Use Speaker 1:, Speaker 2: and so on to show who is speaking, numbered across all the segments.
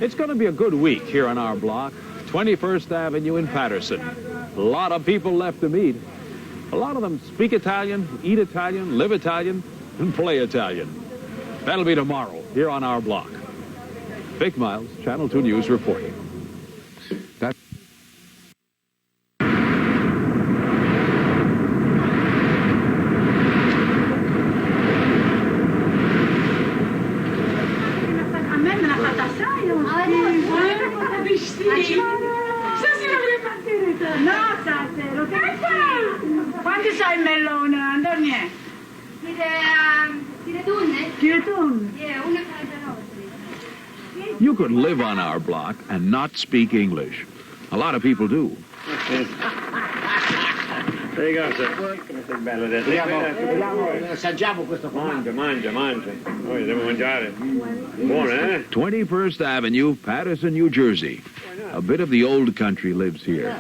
Speaker 1: It's going to be a good week here on our block, 21st Avenue in Paterson. A lot of people left to meet. A lot of them speak Italian, eat Italian, live Italian, and play Italian. That'll be tomorrow here on our block. Vic Miles, Channel 2 News reporting.
Speaker 2: Quanti sai il melone, Antonio? Tire tunne? Yeah, 1,49.
Speaker 1: You could live on our block and not speak English. A lot of people do.
Speaker 3: There you go, sir.
Speaker 4: Assaggiamo questo formaggio.
Speaker 3: Mangia. Noi devo mangiare. Buono, eh?
Speaker 1: 21st Avenue, Paterson, New Jersey. A bit of the old country lives here.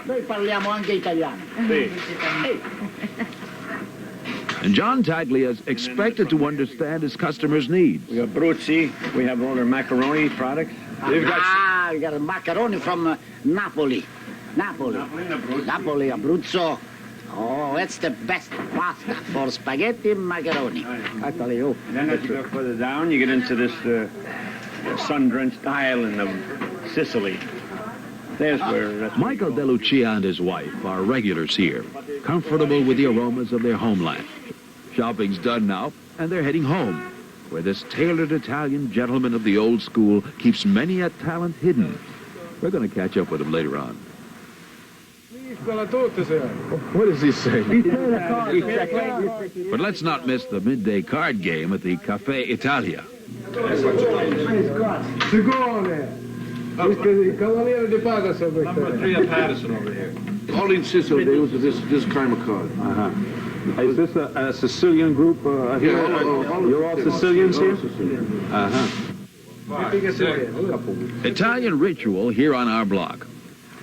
Speaker 4: Noi parliamo anche italiano.
Speaker 3: Sì.
Speaker 1: And John Taglia is expected to understand his customers' needs.
Speaker 3: We got Bruzzi. We have all their macaroni products.
Speaker 4: We got macaroni from Napoli. Napoli, Abruzzo. Oh, that's the best pasta for spaghetti and macaroni.
Speaker 3: And then as you go further down, you get into this sun-drenched island of Sicily. There's where...
Speaker 1: Michael De Lucia and his wife are regulars here, comfortable with the aromas of their homeland. Shopping's done now, and they're heading home, where this tailored Italian gentleman of the old school keeps many a talent hidden. We're going to catch up with him later on. What does he say? But let's not miss the midday card game at the Cafe Italia.
Speaker 5: Number 3 at Paterson over here. All in Sicily, they use this kind of card.
Speaker 1: Is this a Sicilian group here? You're all Sicilians here? Italian ritual here on our block.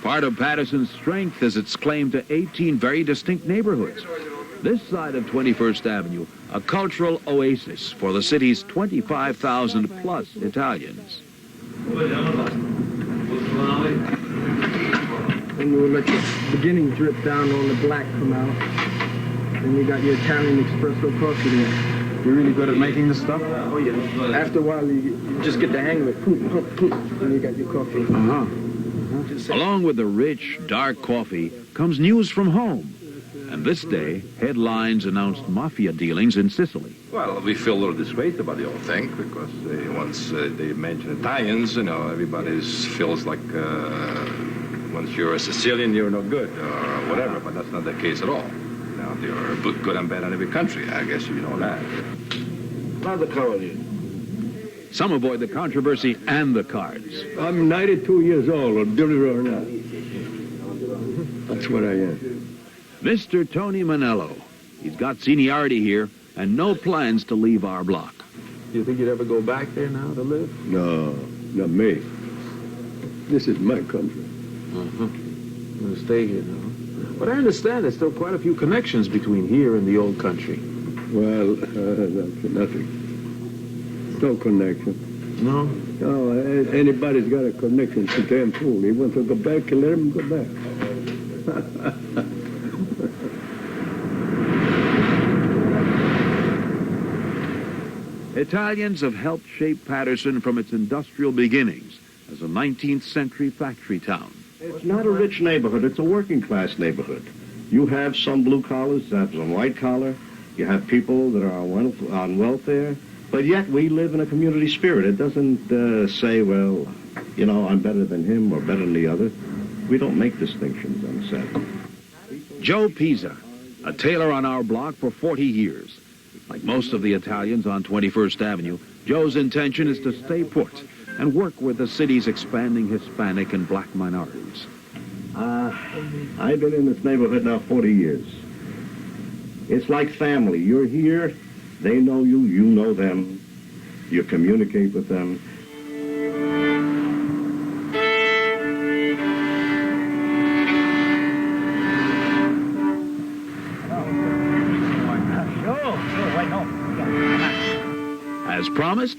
Speaker 1: Part of Paterson's strength is its claim to 18 very distinct neighborhoods. This side of 21st Avenue, a cultural oasis for the city's 25,000 plus Italians.
Speaker 6: And you let the beginning drip down on the black come out. And you got your Italian espresso coffee there.
Speaker 1: You're really good at making this stuff?
Speaker 6: Oh, yeah. After a while, you just get the hang of it. And you got your coffee.
Speaker 1: Along with the rich, dark coffee comes news from home. And this day, headlines announced mafia dealings in Sicily.
Speaker 5: Well, we feel a little disgraced about the whole thing because once they mention Italians, everybody feels like once you're a Sicilian, you're no good or whatever. But that's not the case at all. Now, there are good and bad in every country. I guess you know that. Not the Carolina.
Speaker 1: Some avoid the controversy and the cards.
Speaker 3: I'm 92 years old, believe it or not. That's what I am.
Speaker 1: Mr. Tony Manello. He's got seniority here and no plans to leave our block.
Speaker 5: Do you think you'd ever go back there now to live?
Speaker 3: No, not me. This is my country.
Speaker 5: I'm going to stay here now. But I understand there's still quite a few connections between here and the old country.
Speaker 3: Well, that's nothing. No connection.
Speaker 5: No?
Speaker 3: No, anybody's got a connection to damn fool. He wants to go back, you let him go back.
Speaker 1: Italians have helped shape Paterson from its industrial beginnings as a 19th century factory town.
Speaker 7: It's not a rich neighborhood, it's a working class neighborhood. You have some blue collars, you have some white collar, you have people that are on welfare, but yet we live in a community spirit. It doesn't say, well, I'm better than him or better than the other. We don't make distinctions on the set.
Speaker 1: Joe Pisa, a tailor on our block for 40 years. Like most of the Italians on 21st Avenue, Joe's intention is to stay put and work with the city's expanding Hispanic and black minorities.
Speaker 7: I've been in this neighborhood now 40 years. It's like family. You're here, they know you, you know them, you communicate with them.
Speaker 1: As promised,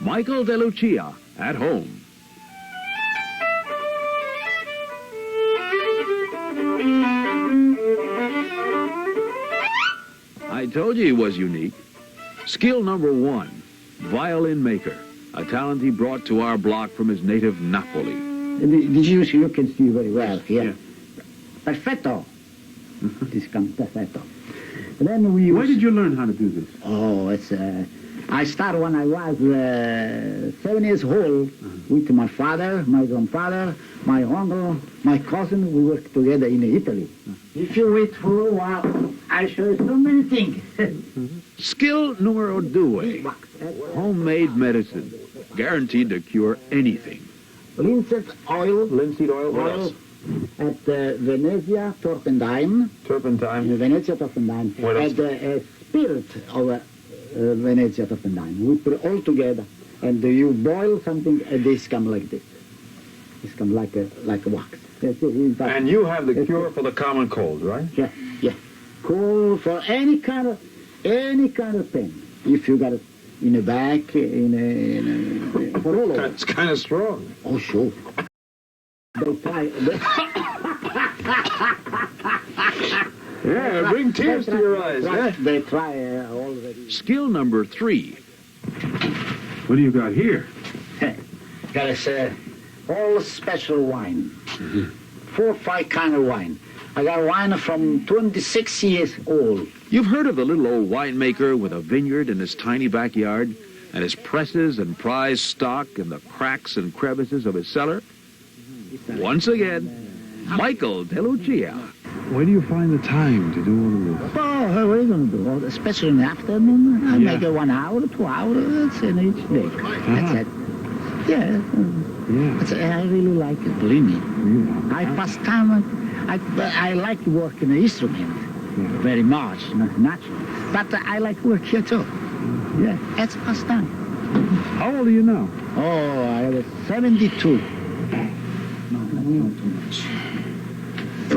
Speaker 1: Michael De Lucia at home. told you he was unique. Skill number 1, violin maker, a talent he brought to our block from his native Napoli.
Speaker 4: Did you can see very well here. Perfetto. This comes perfetto. And then we
Speaker 1: Where did you learn how to do this?
Speaker 4: Oh, it's. I started when I was 7 years old with my father, my grandfather, my uncle, my cousin. We worked together in Italy. If you wait for a while, I show you so many things.
Speaker 1: Skill numero 2, homemade medicine, guaranteed to cure anything.
Speaker 4: Linseed oil.
Speaker 1: Linseed oil, what else?
Speaker 4: At Venezia Turpentine.
Speaker 1: Turpentine.
Speaker 4: Venezia Turpentine.
Speaker 1: What else?
Speaker 4: At the spirit of Venezia Turpentine. We put it all together, and you boil something, and this come like this. This come like a wax. That's it. In fact,
Speaker 1: And you have the cure for the common cold, right?
Speaker 4: yeah, yeah. Cool for any kind of pain. If you got it in a back, for all of it.
Speaker 1: It's kind of strong.
Speaker 4: Oh, sure. They try.
Speaker 1: Yeah, bring tears to your eyes.
Speaker 4: They try already.
Speaker 1: Skill number 3. What do you got here?
Speaker 4: Got a all special wine. 4 or 5 kind of wine. I got wine from 26 years old.
Speaker 1: You've heard of the little old winemaker with a vineyard in his tiny backyard and his presses and prize stock in the cracks and crevices of his cellar? Once again, Michael De Lucia. Where do you find the time to do all of this?
Speaker 4: Oh, what are you going to do? Especially in the afternoon. I make it 1 hour, 2 hours in each day. That's it. Yeah. I really like it, believe me. I pass time. I like to work in the instrument very much, naturally. But I like to work here too. Yeah, that's past time.
Speaker 1: How old are you now?
Speaker 4: Oh, I was 72. Not too much.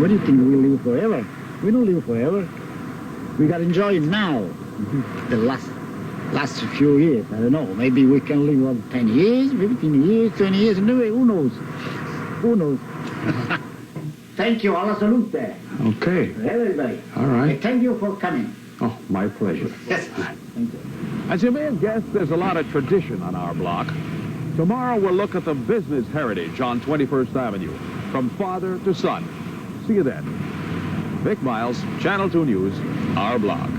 Speaker 4: What do you think? We live forever? We don't live forever. We got to enjoy it now. The last few years, I don't know. Maybe we can live 10 years, 15 years, 20 years. Anyway, who knows? Who knows? Thank you. Alla salute.
Speaker 1: Okay.
Speaker 4: Everybody.
Speaker 1: All right.
Speaker 4: And thank you for coming.
Speaker 1: Oh, my pleasure.
Speaker 4: Yes. Thank you.
Speaker 1: As you may have guessed, there's a lot of tradition on our block. Tomorrow we'll look at the business heritage on 21st Avenue, from father to son. See you then. Vic Miles, Channel 2 News, our block.